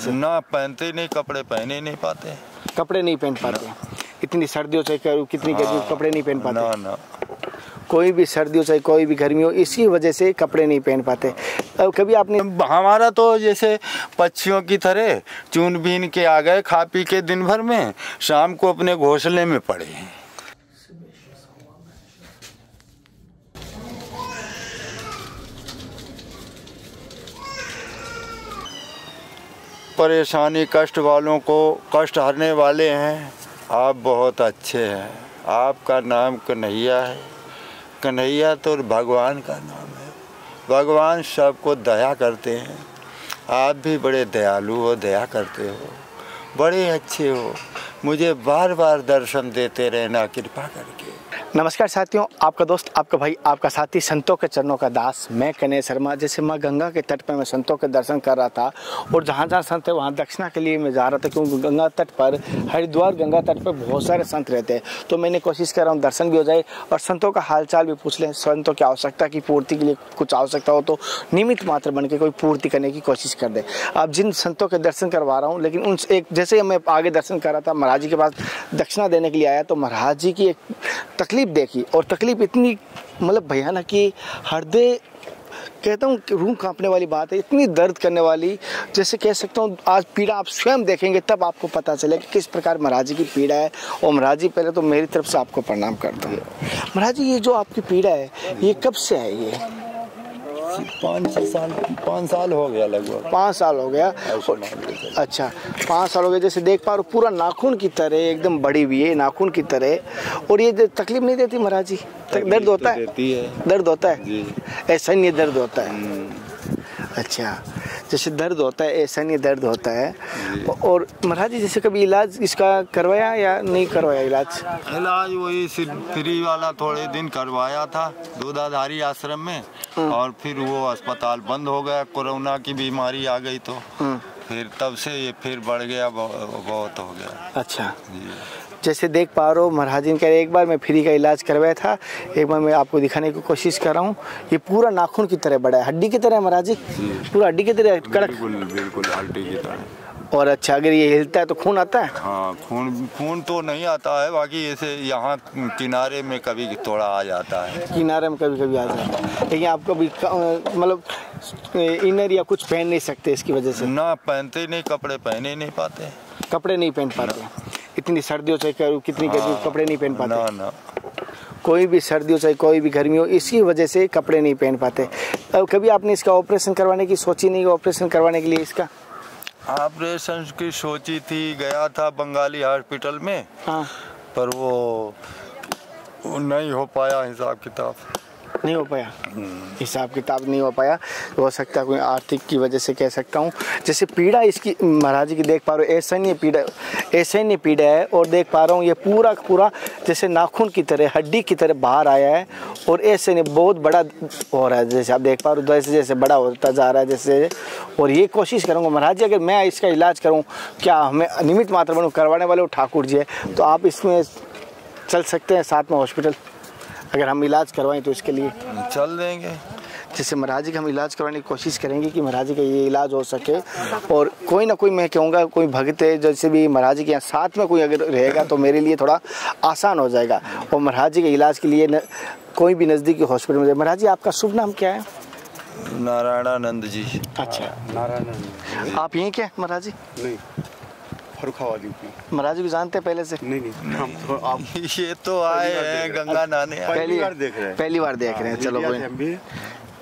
ना पहनते नहीं, कपड़े पहने नहीं पाते, कपड़े नहीं पहन पाते, इतनी सर्दियों चाहे कितनी गर्मी कपड़े नहीं पहन पाते। ना ना, कोई भी सर्दी हो चाहे कोई भी गर्मी हो, इसी वजह से कपड़े नहीं पहन पाते। कभी आपने हमारा तो जैसे पक्षियों की तरह चुन बीन के आ गए, खा पी के दिन भर में, शाम को अपने घोंसले में पड़े हैं। परेशानी कष्ट वालों को कष्ट हरने वाले हैं। आप बहुत अच्छे हैं, आपका नाम कन्हैया है। कन्हैया तो भगवान का नाम है, भगवान सबको दया करते हैं। आप भी बड़े दयालु हो, दया करते हो, बड़े अच्छे हो। मुझे बार बार दर्शन देते रहना कृपा करके। नमस्कार साथियों, आपका दोस्त, आपका भाई, आपका साथी, संतों के चरणों का दास, मैं कन्हैया शर्मा। जैसे माँ गंगा के तट पर मैं संतों के दर्शन कर रहा था और जहाँ जहाँ संत है वहाँ दक्षिणा के लिए मैं जा रहा था, क्योंकि गंगा तट पर, हरिद्वार गंगा तट पर बहुत सारे संत रहते हैं। तो मैंने कोशिश कर रहा हूँ दर्शन भी हो जाए और संतों का हालचाल भी पूछ लें। संतों की आवश्यकता की पूर्ति के लिए कुछ आवश्यकता हो तो निमित्त मात्र बन के कोई पूर्ति करने की कोशिश कर दे। अब जिन संतों के दर्शन करवा रहा हूँ, लेकिन उन एक जैसे मैं आगे दर्शन कर रहा था, महाराज जी के पास दक्षिणा देने के लिए आया तो महाराज जी की एक तकलीफ देखी, और तकलीफ इतनी मतलब भयानक कि हृदय, कहता हूँ रूह कांपने वाली बात है, इतनी दर्द करने वाली, जैसे कह सकता हूँ आज पीड़ा आप स्वयं देखेंगे तब आपको पता चले कि किस प्रकार महाराज जी की पीड़ा है। और महाराज जी, पहले तो मेरी तरफ से आपको प्रणाम करता हूँ। महाराज जी, ये जो आपकी पीड़ा है ये कब से है? ये 5 साल हो गया, लगभग 5 साल हो गया। अच्छा, 5 साल हो गए। जैसे देख पा रहे हो पूरा नाखून की तरह एकदम बड़ी हुई है, नाखून की तरह। और ये तकलीफ नहीं देती महाराज जी? दर्द होता है? दर्द होता है, ऐसा नहीं दर्द होता है? अच्छा, जैसे दर्द होता है ऐसा नहीं दर्द होता है। और महाराज जी, जैसे कभी इलाज इसका करवाया या नहीं करवाया? इलाज वही फ्री वाला थोड़े दिन करवाया था दूधाधारी आश्रम में, और फिर वो अस्पताल बंद हो गया, कोरोना की बीमारी आ गई तो फिर तब से ये फिर बढ़ गया, बहुत हो गया। अच्छा, जैसे देख पा रहे हो महाराज जी, एक बार मैं फ्री का इलाज करवाया था, एक बार मैं आपको दिखाने की कोशिश कर रहा हूँ। ये पूरा नाखून की तरह बड़ा है, हड्डी की तरह है महाराज जी, पूरा हड्डी की तरह कड़क, बिल्कुल हड्डी की तरह। और अच्छा, अगर ये हिलता है तो खून आता है? हाँ, खून तो नहीं आता है, बाकी ऐसे यहाँ किनारे में कभी थोड़ा आ जाता है, किनारे में कभी कभी आ जाता है। लेकिन आप कभी मतलब इनर या कुछ पहन नहीं सकते इसकी वजह से? ना पहनते नहीं, कपड़े पहने नहीं पाते, कपड़े नहीं पहन पाते, इतनी सर्दियों चाहे कितनी गर्मी कपड़े नहीं पहन पाते। ना ना, कोई भी सर्दियों चाहे कोई भी गर्मी हो, इसी वजह से कपड़े नहीं पहन पाते। कभी आपने इसका ऑपरेशन करवाने की सोची नहीं? ऑपरेशन करवाने के लिए इसका ऑपरेशन की सोची थी, गया था बंगाली हॉस्पिटल में। हाँ, पर वो नहीं हो पाया, हिसाब किताब नहीं हो पाया, हिसाब किताब नहीं हो पाया। हो सकता है कोई आर्थिक की वजह से, कह सकता हूँ। जैसे पीड़ा इसकी महाराज जी की देख पा रहे हो, ऐसा नहीं पीड़ा, ऐसे नहीं पीड़ा है। और देख पा रहा हूँ ये पूरा पूरा जैसे नाखून की तरह, हड्डी की तरह बाहर आया है, और ऐसे नहीं बहुत बड़ा हो रहा है। जैसे आप देख पा रहे हो, जैसे जैसे बड़ा होता जा रहा है जैसे। और ये कोशिश करूँगा महाराज जी, अगर मैं इसका इलाज करूँ, क्या हमें निमित्त मात्र बनूँ, करवाने वाले वो ठाकुर जी है, तो आप इसमें चल सकते हैं साथ में हॉस्पिटल? अगर हम इलाज करवाएं तो इसके लिए चल देंगे। जैसे महाराज जी का हम इलाज करवाने की कोशिश करेंगे कि महाराज जी का ये इलाज हो सके। और कोई ना कोई, मैं कहूँगा कोई भक्त है जैसे भी महाराज जी के यहाँ साथ में कोई अगर रहेगा तो मेरे लिए थोड़ा आसान हो जाएगा। और महाराज जी के इलाज के लिए कोई भी नज़दीकी हॉस्पिटल में। महाराज जी, आपका शुभ नाम क्या है? नारायणानंद जी। अच्छा, नारायणानंद। आप यहीं क्या महाराज जी? नहीं, फरुखाबाद। महाराज जी को जानते हैं पहले से? नहीं, हम तो आप ये तो आए हैं गंगा नहाने, पहली बार देख रहे हैं? पहली बार देख रहे हैं, चलो कोई।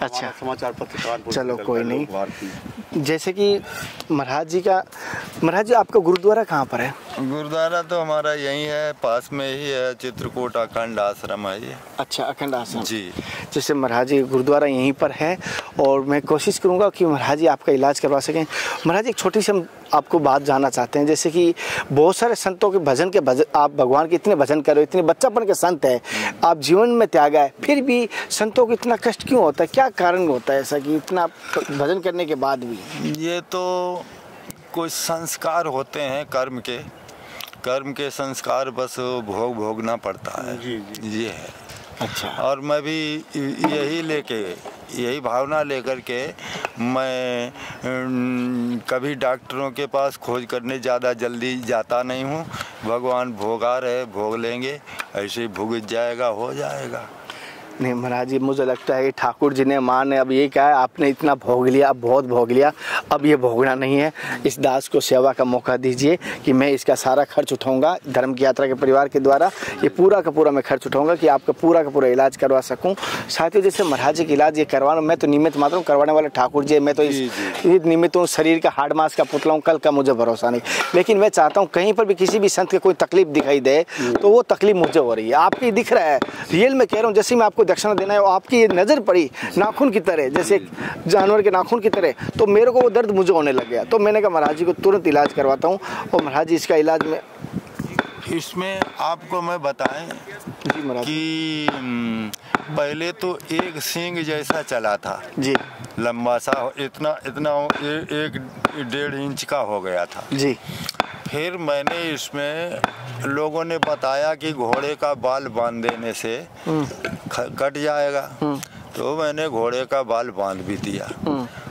अच्छा, समाचार पत्र, चलो कोई नहीं। जैसे कि महाराज जी आपका गुरुद्वारा कहाँ पर है? गुरुद्वारा तो हमारा यहीं है, पास में ही है, चित्रकूट अखंड आश्रम है ये। अच्छा, अखंड आश्रम जी। जैसे महाराज जी गुरुद्वारा यहीं पर है, और मैं कोशिश करूंगा कि महाराज जी आपका इलाज करवा सकें। महाराज जी, एक छोटी सी हम आपको बात जानना चाहते हैं। जैसे कि बहुत सारे संतों के भजन आप भगवान के इतने भजन कर रहे हो, इतने बच्चापन के संत है, आप जीवन में त्याग है, फिर भी संतों को इतना कष्ट क्यों होता है? क्या कारण होता है ऐसा कि इतना भजन करने के बाद भी? ये तो कुछ संस्कार होते हैं, कर्म के संस्कार, बस भोगना पड़ता है। जी। ये है। अच्छा, और मैं भी यही लेके यही भावना लेकर के मैं कभी डॉक्टरों के पास खोज करने ज़्यादा जल्दी जाता नहीं हूँ। भगवान भोगा रहे, भोग लेंगे, ऐसे ही भुगत जाएगा, हो जाएगा। नहीं महाराज जी, मुझे लगता है कि ठाकुर जी ने, माँ ने अब ये कहा है आपने इतना भोग लिया, अब बहुत भोग लिया, अब ये भोगना नहीं है। इस दास को सेवा का मौका दीजिए कि मैं इसका सारा खर्च उठाऊंगा, धर्म की यात्रा के परिवार के द्वारा ये पूरा का पूरा मैं खर्च उठाऊंगा कि आपका पूरा का पूरा इलाज करवा सकूं। साथियों जैसे महाराज जी का इलाज ये करवाना, मैं तो निमित्त मात्र हूँ, करवाने वाले ठाकुर जी, मैं तो इस निमित्त हूँ, शरीर का हाड़ मास का पुतला हूँ, कल का मुझे भरोसा नहीं। लेकिन मैं चाहता हूँ कहीं पर भी किसी भी संत के कोई तकलीफ दिखाई दे तो वो तकलीफ मुझे हो रही है, आपकी दिख रहा है, रियल में कह रहा हूँ। जैसे मैं आपको दक्षिणा देना है, आपकी नज़र पड़ी नाखून की तरह, जैसे जानवर के नाखून की तरह, तो मेरे को वो दर्द मुझे होने लग गया। तो मैंने कहा महाराज जी को तुरंत इलाज करवाता हूँ। और महाराज जी इसका इलाज में, इसमें आपको मैं बताएं जी महाराज कि पहले तो एक सींग जैसा चला था जी, लंबा सा, इतना 1-1.5 इंच का हो गया था जी। फिर मैंने इसमें, लोगों ने बताया कि घोड़े का बाल बांध देने से कट जाएगा, तो मैंने घोड़े का बाल बांध भी दिया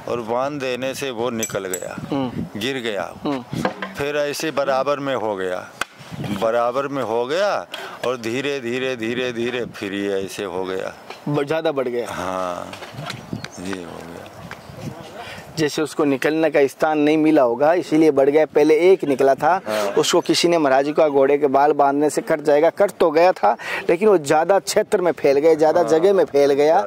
और बांध देने से वो निकल गया, गिर गया। फिर ऐसे बराबर में हो गया, बराबर में हो गया और धीरे धीरे धीरे धीरे फिर ये ऐसे हो गया, ज़्यादा बढ़ गया। हाँ ये हो गया। जैसे उसको निकलने का स्थान नहीं मिला होगा इसीलिए बढ़ गया। पहले एक निकला था, उसको किसी ने महाराज जी का घोड़े के बाल बांधने से कट जाएगा, कट तो गया था लेकिन वो ज़्यादा क्षेत्र में फैल गया, ज़्यादा जगह में फैल गया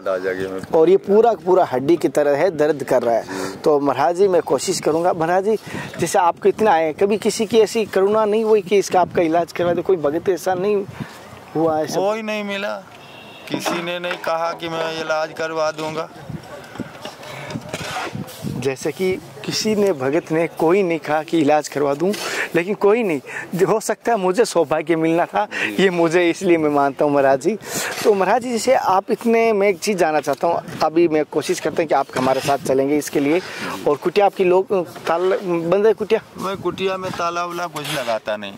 और ये पूरा पूरा हड्डी की तरह है, दर्द कर रहा है। तो महाराज जी मैं कोशिश करूँगा, महाराज जी जैसे आपको इतना है, कभी किसी की ऐसी करुणा नहीं हुई कि इसका आपका इलाज करवा दे, कोई भगत ऐसा नहीं हुआ? ऐसा कोई नहीं मिला, किसी ने नहीं कहा कि मैं इलाज करवा दूंगा। जैसे कि किसी ने, भगत ने, कोई नहीं कहा कि इलाज करवा दूं, लेकिन कोई नहीं, हो सकता है मुझे सौभाग्य मिलना था, ये मुझे, इसलिए मैं मानता हूँ महाराज जी। तो महाराज जी जैसे आप इतने, मैं एक चीज़ जानना चाहता हूँ, अभी मैं कोशिश करता हूँ कि आप हमारे साथ चलेंगे इसके लिए। और कुटिया आपकी लोग ताला बंद है? कुटिया, मैं कुटिया में ताला वाला कुछ लगाता नहीं।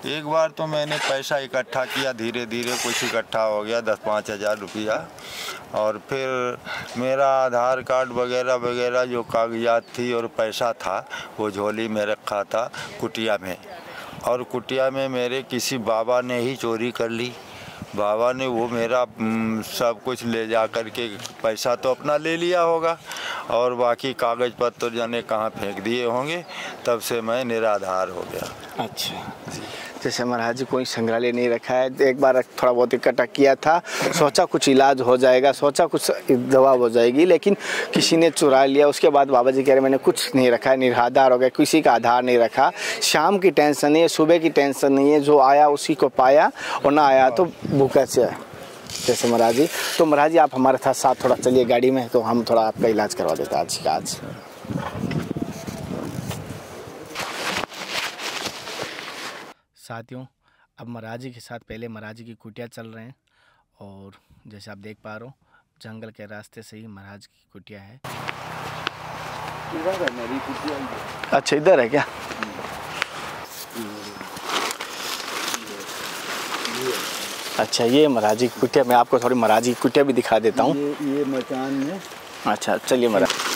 एक बार तो मैंने पैसा इकट्ठा किया, धीरे धीरे कुछ इकट्ठा हो गया, 10-5 हज़ार रुपया, और फिर मेरा आधार कार्ड वगैरह वगैरह जो कागजात थी और पैसा था वो झोली में रखा था कुटिया में, और कुटिया में मेरे किसी बाबा ने ही चोरी कर ली। बाबा ने वो मेरा सब कुछ ले जा कर के, पैसा तो अपना ले लिया होगा और बाकी कागज़ पत्र जाने कहाँ फेंक दिए होंगे, तब से मैं निराधार हो गया। अच्छा, जैसे महाराज जी कोई संग्रहालय नहीं रखा है, एक बार थोड़ा बहुत इकट्ठा किया था, सोचा कुछ इलाज हो जाएगा, सोचा कुछ दवा हो जाएगी, लेकिन किसी ने चुरा लिया। उसके बाद बाबा जी कह रहे मैंने कुछ नहीं रखा है, निराधार हो गया, किसी का आधार नहीं रखा। शाम की टेंशन नहीं है, सुबह की टेंशन नहीं है, जो आया उसी को पाया और ना आया तो भूखा से है। जैसे महाराज जी, तो महाराज जी आप हमारे साथ थोड़ा चलिए गाड़ी में, तो हम थोड़ा आपका इलाज करवा देते हैं आज का आज। साथियों, अब महाराज जी के साथ पहले महाराज जी की कुटिया चल रहे हैं और जैसे आप देख पा रहे हो जंगल के रास्ते से ही महाराज की कुटिया है। इधर है मेरी कुटिया। अच्छा, इधर है क्या? अच्छा, ये महाराज जी की कुटिया, मैं आपको थोड़ी महाराज जी की कुटिया भी दिखा देता हूँ। ये मकान में। अच्छा चलिए महाराज।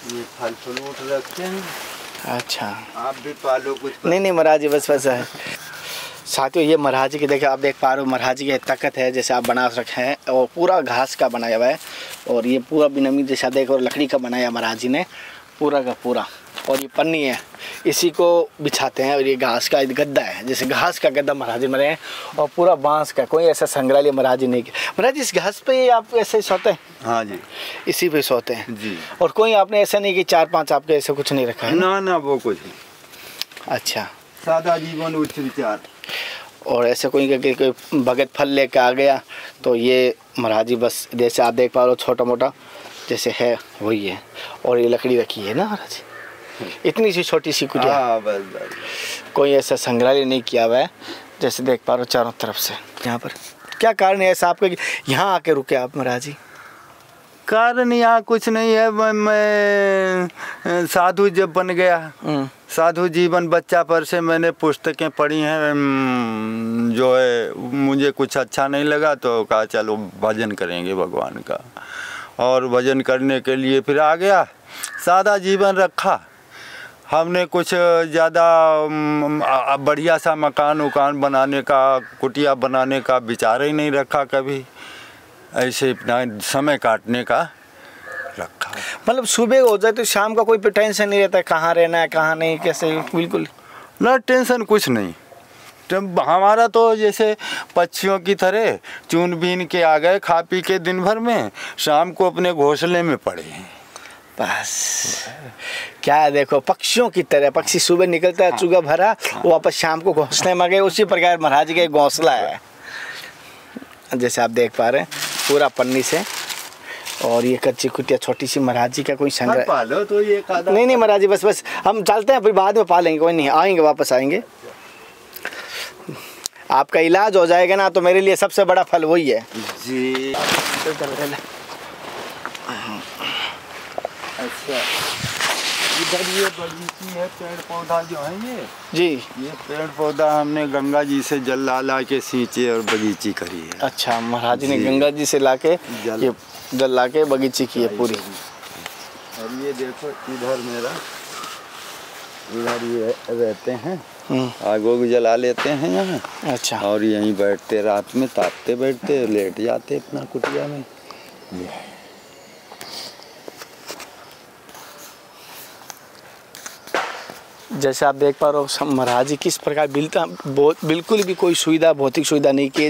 ये फल फ्रूट रखते हैं। अच्छा, आप भी पालो कुछ? नहीं महाराज जी, बस है। साथियों ये महाराज जी की देखिए, आप देख पा रहे हो महाराज जी की ताकत है, जैसे आप बना रखे हैं, और पूरा घास का बनाया हुआ है और ये पूरा बिनमी जैसा देख, और लकड़ी का बनाया महाराज जी ने पूरा का पूरा। और ये पन्नी है, इसी को बिछाते हैं, और ये घास का गद्दा है, जैसे घास का गद्दा महाराज जी बने हैं, और पूरा बांस का, कोई ऐसा संग्रहालय महाराज जी नहीं किया। महाराज जी इस घास पे आप ऐसे सोते हैं? हाँ जी, इसी पे सोते हैं जी। और कोई आपने ऐसा नहीं कि 4-5 आपके ऐसे कुछ नहीं रखा है? ना वो कुछ नहीं। अच्छा, सादा जीवन, उच्च विचार। और ऐसे कोई भगत फल लेके आ गया तो ये महाराज जी बस जैसे आप देख पा रहे हो छोटा मोटा जैसे है वही है, और ये लकड़ी रखी है ना महाराज जी, इतनी सी छोटी सी कुटिया। कोई ऐसा संग्रहालय नहीं किया हुआ है, जैसे देख पा रहे हो चारों तरफ से। यहाँ पर क्या कारण है ऐसा आपका कि यहाँ आके रुके आप महाराज जी? कारण यहाँ कुछ नहीं है, मैं साधु जब बन गया साधु जीवन बच्चा पर से मैंने पुस्तकें पढ़ी हैं। जो है मुझे कुछ अच्छा नहीं लगा तो कहा चलो भजन करेंगे भगवान का, और भजन करने के लिए फिर आ गया। सादा जीवन रखा हमने, कुछ ज़्यादा बढ़िया सा मकान उकान बनाने का, कुटिया बनाने का विचार ही नहीं रखा कभी। ऐसे अपना समय काटने का रखा। मतलब सुबह हो जाए तो शाम का कोई टेंशन नहीं रहता, कहाँ रहना है कहाँ नहीं, कैसे? बिल्कुल ना टेंशन कुछ नहीं। हमारा तो जैसे पक्षियों की तरह चुन बीन के आ गए, खा पी के दिन भर में, शाम को अपने घोंसले में पड़े हैं बस। क्या देखो, पक्षियों की तरह पक्षी सुबह निकलता है, चुगा भरा, वापस शाम को घोंसले में गए। उसी प्रकार महाराज का घोंसला है, जैसे आप देख पा रहे हैं पूरा पन्नी से। और ये कच्ची कुटिया छोटी सी महाराज जी का कोई संग्रह पालो तो ये नहीं महाराज जी, बस हम चलते हैं, फिर बाद में पालेंगे, कोई नहीं, आएंगे वापस आएंगे। आपका इलाज हो जाएगा ना तो मेरे लिए सबसे बड़ा फल वही है जी। अच्छा, इधर ये बगीची है, पेड़ पौधा जो है ये जी, ये पेड़ पौधा हमने गंगा जी से जल ला के सींचे और बगीची करी है। अच्छा, महाराज जी ने गंगा जी से लाके ये जल लाके बगीची की है पूरी। और ये देखो इधर मेरा, इधर ये रहते हैं, आग उग जला लेते हैं यहाँ। अच्छा, और यहीं बैठते, रात में तापते बैठते, लेट जाते अपना कुटिया में। जैसे आप देख पा रहे हो महाराज जी किस प्रकार बिल्कुल भी कोई सुविधा, भौतिक सुविधा नहीं की।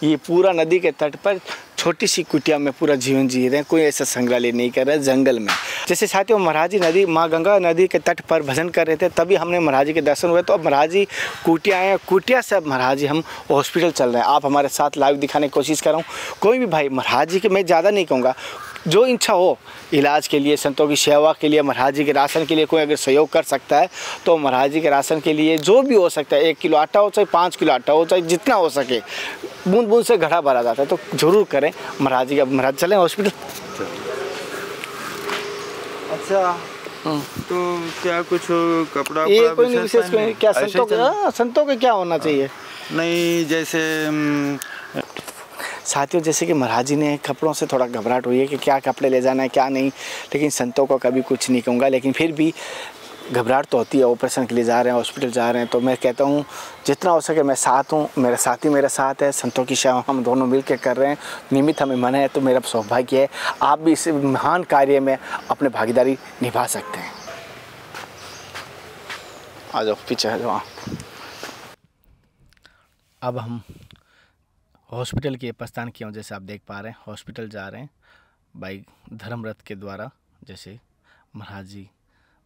ये पूरा नदी के तट पर छोटी सी कुटिया में पूरा जीवन जी रहे हैं, कोई ऐसा संग्रहालय नहीं कर रहे, जंगल में। जैसे साथियों, महाराज जी नदी, माँ गंगा नदी के तट पर भजन कर रहे थे, तभी हमने महाराज जी के दर्शन हुए। तो अब महाराज जी कुटिया आए, कुटिया से अब महाराज जी हम हॉस्पिटल चल रहे हैं। आप हमारे साथ लाइव दिखाने की कोशिश कर रहा हूँ। कोई भी भाई महाराज जी के, मैं ज़्यादा नहीं कहूँगा, जो इच्छा हो इलाज के लिए, संतों की सेवा के लिए, महाराज जी के राशन के लिए कोई अगर सहयोग कर सकता है तो महाराज जी के राशन के लिए जो भी हो सकता है, 1 किलो आटा हो, चाहे 5 किलो आटा हो, चाहे जितना हो सके, बूंद बूंद से घड़ा भरा जाता है, तो जरूर करें महाराज जी का। महाराज चलें हॉस्पिटल। अच्छा, तो क्या कुछ कपड़ा ये कोई नहीं विशेष, कोई क्या संतों के क्या होना चाहिए? नहीं, जैसे साथियों, जैसे कि महाराज जी ने कपड़ों से थोड़ा घबराहट हुई है कि क्या कपड़े ले जाना है क्या नहीं, लेकिन संतों को कभी कुछ नहीं कहूँगा, लेकिन फिर भी घबराहट तो होती है। ऑपरेशन के लिए जा रहे हैं, हॉस्पिटल जा रहे हैं, तो मैं कहता हूँ जितना हो सके मैं साथ हूँ, मेरा साथी मेरे साथ है, संतों की सेवा हम दोनों मिल के कर रहे हैं। निमित्त हमें मन है तो मेरा सौभाग्य है, आप भी इस महान कार्य में अपनी भागीदारी निभा सकते हैं। आ जाओ, पीछे आ जाओ। अब हम हॉस्पिटल के प्रस्थान किया हूँ। जैसे आप देख पा रहे हैं हॉस्पिटल जा रहे हैं बाई धर्मरथ के द्वारा। जैसे महाराज जी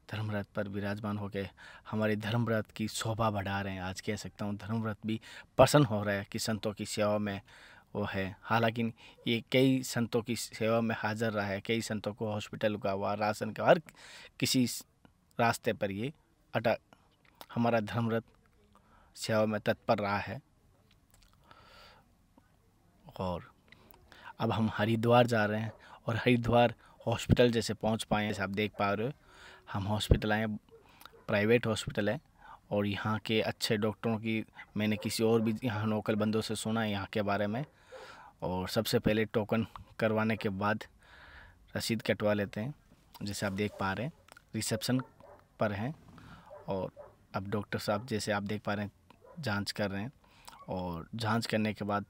धर्मरथ पर विराजमान होकर हमारे धर्मरथ की शोभा बढ़ा रहे हैं। आज कह सकता हूँ धर्मरथ भी प्रसन्न हो रहा है कि संतों की सेवा में वो है। हालांकि ये कई संतों की सेवा में हाजिर रहा है, कई संतों को हॉस्पिटल का व राशन का हर किसी रास्ते पर ये हमारा धर्मरथ सेवा में तत्पर रहा है। और अब हम हरिद्वार जा रहे हैं और हरिद्वार हॉस्पिटल जैसे पहुंच पाए हैं। आप देख पा रहे हो हम हॉस्पिटल आए, प्राइवेट हॉस्पिटल है और यहाँ के अच्छे डॉक्टरों की मैंने किसी और भी यहाँ लोकल बंदों से सुना है यहाँ के बारे में। और सबसे पहले टोकन करवाने के बाद रसीद कटवा लेते हैं। जैसे आप देख पा रहे हैं रिसेप्शन पर हैं और अब डॉक्टर साहब जैसे आप देख पा रहे हैं जांच कर रहे हैं और जांच करने के बाद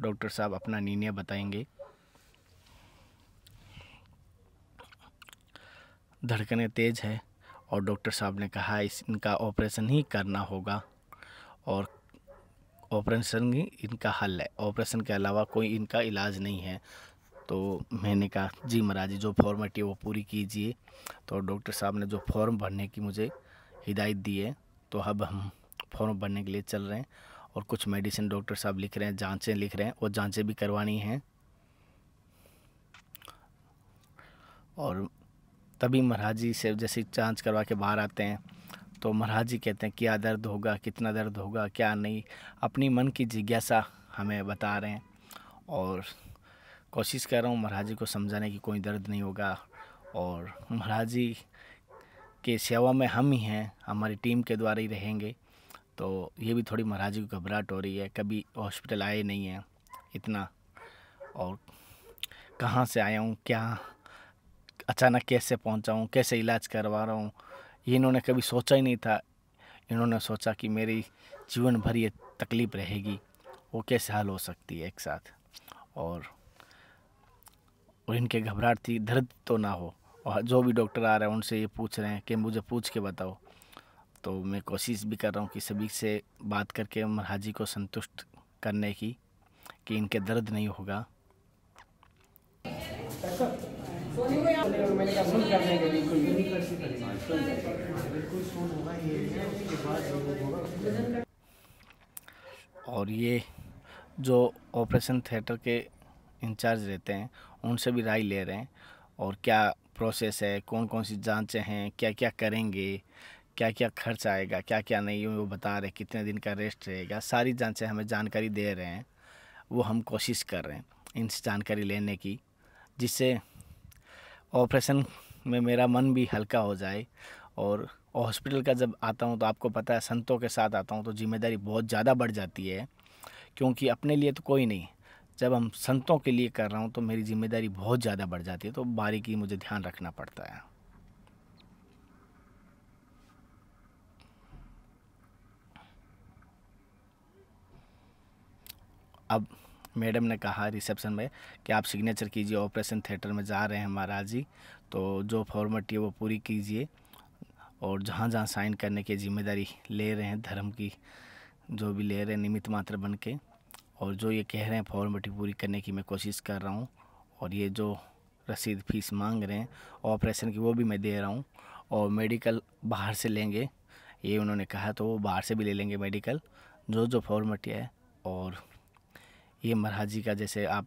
डॉक्टर साहब अपना निर्णय बताएंगे। धड़कनें तेज़ है और डॉक्टर साहब ने कहा इनका ऑपरेशन ही करना होगा और ऑपरेशन ही इनका हल है, ऑपरेशन के अलावा कोई इनका इलाज नहीं है। तो मैंने कहा जी महाराज जी जो फॉर्मेलिटी वो पूरी कीजिए। तो डॉक्टर साहब ने जो फॉर्म भरने की मुझे हिदायत दी है, तो अब हम फॉर्म भरने के लिए चल रहे हैं और कुछ मेडिसिन डॉक्टर साहब लिख रहे हैं, जांचें लिख रहे हैं और जांचें भी करवानी हैं। और तभी महाराज जी से जैसे जांच करवा के बाहर आते हैं तो महाराज जी कहते हैं क्या दर्द होगा, कितना दर्द होगा, क्या नहीं, अपनी मन की जिज्ञासा हमें बता रहे हैं और कोशिश कर रहा हूँ महाराज जी को समझाने की कोई दर्द नहीं होगा। और महाराज जी कि सेवा में हम ही हैं, हमारी टीम के द्वारा ही रहेंगे। तो ये भी थोड़ी महाराज जी को घबराहट हो रही है, कभी हॉस्पिटल आए नहीं हैं इतना, और कहाँ से आया हूँ, क्या अचानक कैसे पहुँचा हूँ, कैसे इलाज करवा रहा हूँ, ये इन्होंने कभी सोचा ही नहीं था। इन्होंने सोचा कि मेरी जीवन भर ये तकलीफ़ रहेगी, वो कैसे हल हो सकती है एक साथ। और इनके घबराहट थी, दर्द तो ना हो। और जो भी डॉक्टर आ रहे हैं उनसे ये पूछ रहे हैं कि मुझे पूछ के बताओ। तो मैं कोशिश भी कर रहा हूँ कि सभी से बात करके महाराज जी को संतुष्ट करने की, कि इनके दर्द नहीं होगा। और ये जो ऑपरेशन थिएटर के इंचार्ज रहते हैं उनसे भी राय ले रहे हैं, और क्या प्रोसेस है, कौन कौन सी जांचें हैं, क्या क्या करेंगे, क्या क्या खर्च आएगा, क्या क्या नहीं, वो बता रहे, कितने दिन का रेस्ट रहेगा, सारी जांचें हमें जानकारी दे रहे हैं। वो हम कोशिश कर रहे हैं इनसे जानकारी लेने की, जिससे ऑपरेशन में मेरा मन भी हल्का हो जाए। और हॉस्पिटल का जब आता हूँ तो आपको पता है, संतों के साथ आता हूँ तो जिम्मेदारी बहुत ज़्यादा बढ़ जाती है, क्योंकि अपने लिए तो कोई नहीं, जब हम संतों के लिए कर रहा हूँ तो मेरी जिम्मेदारी बहुत ज़्यादा बढ़ जाती है, तो बारीकी मुझे ध्यान रखना पड़ता है। अब मैडम ने कहा रिसेप्शन में कि आप सिग्नेचर कीजिए, ऑपरेशन थिएटर में जा रहे हैं महाराज जी, तो जो फॉर्मेलिटी है वो पूरी कीजिए, और जहाँ जहाँ साइन करने की जिम्मेदारी ले रहे हैं, धर्म की जो भी ले रहे हैं निमित्त मात्र बन के, और जो ये कह रहे हैं फॉर्मेलिटी पूरी करने की मैं कोशिश कर रहा हूँ। और ये जो रसीद फीस मांग रहे हैं ऑपरेशन की वो भी मैं दे रहा हूँ, और मेडिकल बाहर से लेंगे ये उन्होंने कहा, तो वो बाहर से भी ले लेंगे मेडिकल, जो फॉर्मेलिटी है। और ये महाराज जी का जैसे आप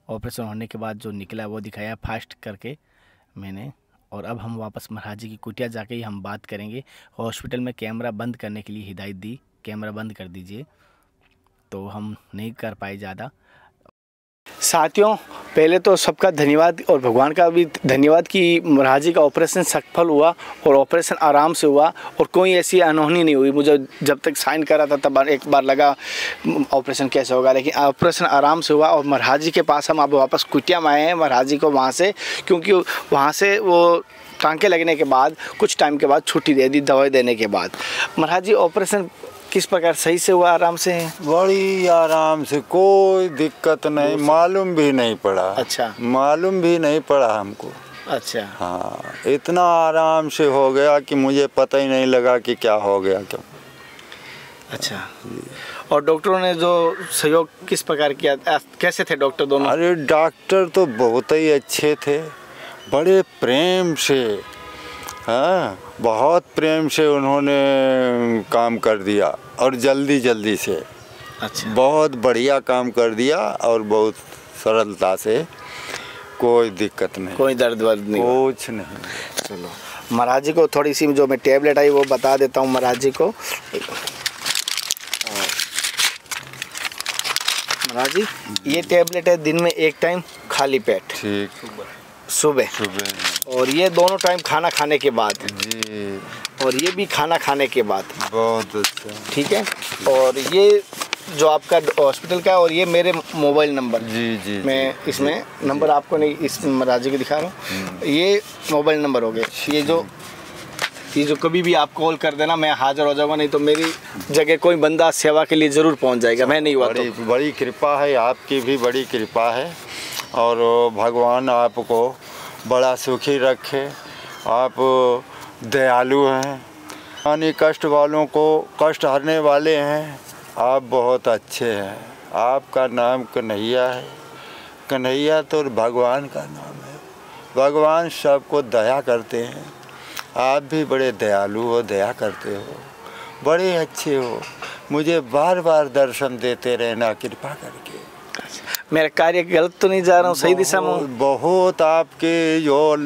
ऑपरेशन होने के बाद जो निकला वो दिखाया फास्ट करके मैंने। और अब हम वापस महाराज जी की कुटिया जाके ही हम बात करेंगे। हॉस्पिटल में कैमरा बंद करने के लिए हिदायत दी, कैमरा बंद कर दीजिए, तो हम नहीं कर पाए ज़्यादा। साथियों, पहले तो सबका धन्यवाद और भगवान का भी धन्यवाद कि महाराज जी का ऑपरेशन सफल हुआ और ऑपरेशन आराम से हुआ, और कोई ऐसी अनहोनी नहीं हुई। मुझे जब तक साइन करा था तब एक बार लगा ऑपरेशन कैसे होगा, लेकिन ऑपरेशन आराम से हुआ। और महाराज जी के पास हम अब वापस कुटिया में आए हैं, महाराज जी को वहाँ से, क्योंकि वहाँ से वो टाँके लगने के बाद कुछ टाइम के बाद छुट्टी दे दी, दवाई देने के बाद। महाराज जी ऑपरेशन किस प्रकार सही से हुआ, आराम से? बड़ी आराम से, कोई दिक्कत नहीं, मालूम भी नहीं पड़ा। अच्छा, मालूम भी नहीं पड़ा हमको। अच्छा, हाँ, इतना आराम से हो गया कि मुझे पता ही नहीं लगा कि क्या हो गया क्यों। अच्छा। और डॉक्टरों ने जो सहयोग किस प्रकार किया, कैसे थे डॉक्टर दोनों? अरे डॉक्टर तो बहुत ही अच्छे थे, बड़े प्रेम से, हाँ बहुत प्रेम से उन्होंने काम कर दिया, और जल्दी से। अच्छा, बहुत बढ़िया काम कर दिया, और बहुत सरलता से, कोई दिक्कत नहीं, कोई दर्द वर्द नहीं, कुछ नहीं। चलो महाराज जी को थोड़ी सी जो मैं टेबलेट आई वो बता देता हूँ महाराज जी को। महाराज जी ये टेबलेट है दिन में एक टाइम खाली पेट, ठीक, सुबह, और ये दोनों टाइम खाना खाने के बाद जी, और ये भी खाना खाने के बाद। बहुत अच्छा, ठीक है। और ये जो आपका हॉस्पिटल का, और ये मेरे मोबाइल नंबर, जी, मैं इसमें नंबर आपको नहीं, इस महाराज जी को दिखा रहा हूँ, ये मोबाइल नंबर हो गया। ये जो कभी भी आप कॉल कर देना, मैं हाजिर हो जाऊंगा, नहीं तो मेरी जगह कोई बंदा सेवा के लिए ज़रूर पहुंच जाएगा, मैं नहीं हुआ तो। बड़ी कृपा है, आपकी भी बड़ी कृपा है, और भगवान आपको बड़ा सुखी रखे। आप दयालु हैं, यानी कष्ट वालों को कष्ट हरने वाले हैं। आप बहुत अच्छे हैं, आपका नाम कन्हैया है। कन्हैया तो भगवान का नाम है, भगवान सबको दया करते हैं। आप भी बड़े दयालु हो, दया करते हो, बड़े अच्छे हो। मुझे बार बार दर्शन देते रहना कृपा करके। मेरा कार्य गलत तो नहीं जा रहा हूँ, सही दिशा में? बहुत आपके जो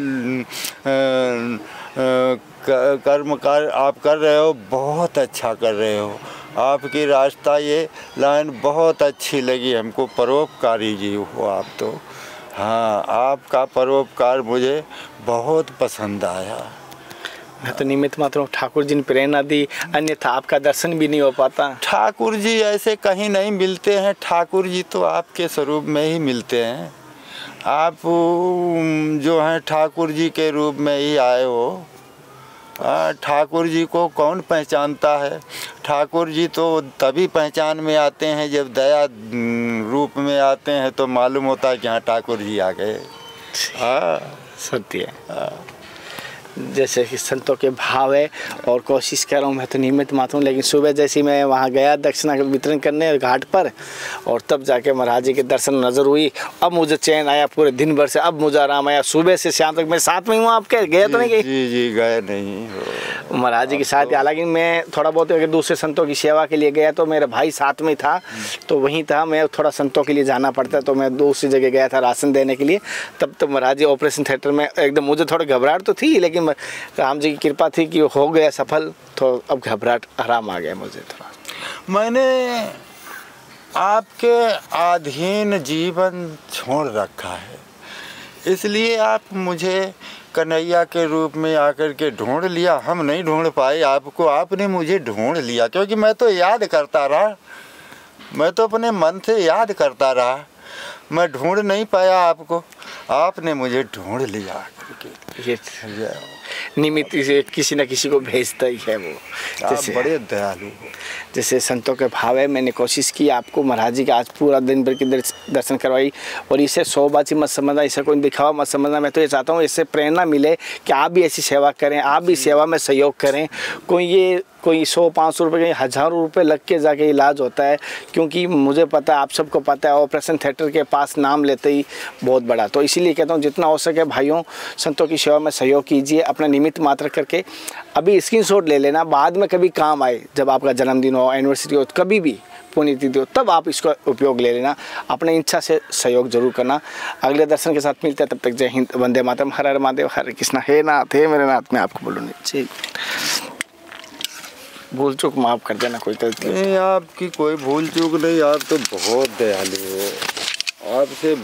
कर्म कार्य आप कर रहे हो, बहुत अच्छा कर रहे हो। आपकी रास्ता ये लाइन बहुत अच्छी लगी हमको, परोपकारी जी हो आप तो। हाँ, आपका परोपकार मुझे बहुत पसंद आया। मैं तो निमित्त मात्र हूँ, ठाकुर जी ने प्रेरणा दी, अन्यथा आपका दर्शन भी नहीं हो पाता। ठाकुर जी ऐसे कहीं नहीं मिलते हैं, ठाकुर जी तो आपके स्वरूप में ही मिलते हैं। आप जो हैं ठाकुर जी के रूप में ही आए हो। ठाकुर जी को कौन पहचानता है? ठाकुर जी तो तभी पहचान में आते हैं जब दया रूप में आते हैं, तो मालूम होता है कि हाँ ठाकुर जी आ गए। सत्य है। जैसे कि संतों के भाव है, और कोशिश कर रहा हूँ मैं तो निमित्त मात्र हूँ, लेकिन सुबह जैसे मैं वहाँ गया दक्षिणा का वितरण करने घाट पर, और तब जाके महाराज जी के दर्शन नज़र हुई। अब मुझे चैन आया पूरे दिन भर से, अब मुझे आराम आया। सुबह से शाम तक मैं साथ में हूँ आपके, गए तो नहीं गए? जी गए नहीं हो महाराज जी के साथ। हालांकि मैं थोड़ा बहुत अगर दूसरे संतों की सेवा के लिए गया तो मेरा भाई साथ में था, तो वहीं था। मैं थोड़ा संतों के लिए जाना पड़ता, तो मैं दूसरी जगह गया था राशन देने के लिए। तब तो महाराज जी ऑपरेशन थिएटर में एकदम, मुझे थोड़ा घबराहट तो थी, लेकिन राम जी की कृपा थी कि हो गया सफल, तो अब घबराहट आराम आ गया मुझे थोड़ा। मैंने आपके अधीन जीवन छोड़ रखा है, इसलिए आप मुझे कन्हैया के रूप में आकर के ढूंढ लिया। हम नहीं ढूंढ पाए आपको, आपने मुझे ढूंढ लिया, क्योंकि मैं तो याद करता रहा, मैं तो अपने मन से याद करता रहा, मैं ढूंढ नहीं पाया आपको, आपने मुझे ढूंढ लिया। ये निमित्त से किसी न किसी को भेजता ही है वो। जैसे बड़े दयालु हो। जैसे संतों के भाव है, मैंने कोशिश की आपको महाराज जी का आज पूरा दिन भर की दर्शन करवाई, और इसे शोबाजी मत समझना, इसे कोई दिखावा मत समझना। मैं तो ये चाहता हूँ इससे प्रेरणा मिले कि आप भी ऐसी सेवा करें, आप भी सेवा में सहयोग करें। कोई 100-500 रुपये, हज़ारों रुपये लग के जाके इलाज होता है, क्योंकि मुझे पता है, आप सबको पता है, ऑपरेशन थिएटर के पास नाम लेते ही बहुत बड़ा। तो इसीलिए कहता हूँ जितना हो सके भाइयों, संतों की सेवा में सहयोग कीजिए, अपना निमित्त मात्र करके। अभी स्क्रीनशॉट ले लेना, बाद में कभी काम आए, जब आपका जन्मदिन हो, एनिवर्सरी हो, कभी भी पुण्यतिथि हो, तब आप इसका उपयोग ले लेना। अपने इच्छा से सहयोग जरूर करना। अगले दर्शन के साथ मिलते हैं, तब तक जय हिंद, वंदे मातरम, हर हर महादेव, हरे कृष्णा। हे नाथ, हे मेरे नाथ, मैं आपको बोलूँ नहीं, भूल चूक माफ़ कर देना, कोई गलती नहीं, आपकी कोई भूल चूक नहीं, आप तो बहुत दयालु हो। आपसे